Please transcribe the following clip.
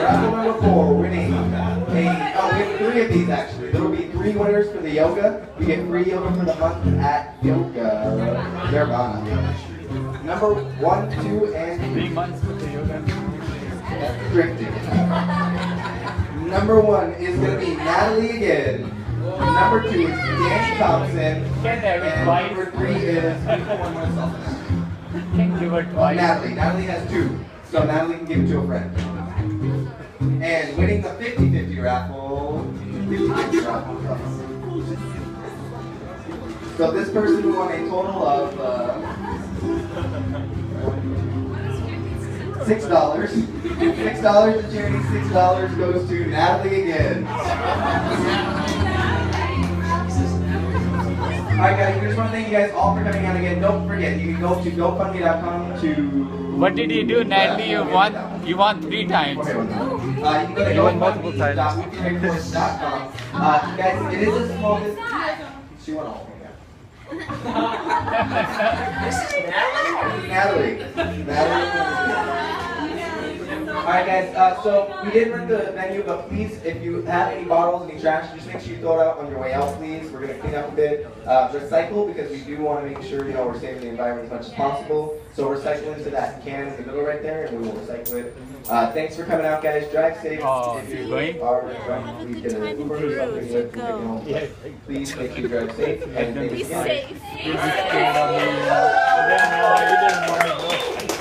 raffle number 4, winning we have 3 of these actually. There will be 3 winners for the yoga. We get free yoga for the month at Yoga Nirvana. Number 1, 2, and 3 months for the yoga. That's restricted. Number 1 is going to be Natalie again. Number 2 is Danny Thompson. And number 3 is Natalie. Natalie has 2. So Natalie can give it to a friend. And winning the 50-50 raffle. 50-50 raffle. So this person won a total of $6. $6 to charity, $6 goes to Natalie again. Alright guys, we just want to thank you guys all for coming out again. Don't forget, you can go to GoFundMe.com to... What did you do, Natalie? You won 3 times. Okay, you can go to GoFundMe.com. Guys, it is a small business. She won all. Natalie. Alright guys, so we did rent the menu, but please, if you have any bottles, any trash, just make sure you throw it out on your way out, please. We're going to clean up a bit. Recycle, because we do want to make sure, we're saving the environment as much as possible. So recycle into that can in the middle right there, and we will recycle it. Thanks for coming out, guys. Drive safe. If you are drunk, we get an Uber or something with you. Please make sure you drive safe. And Be safe. You didn't want me to go.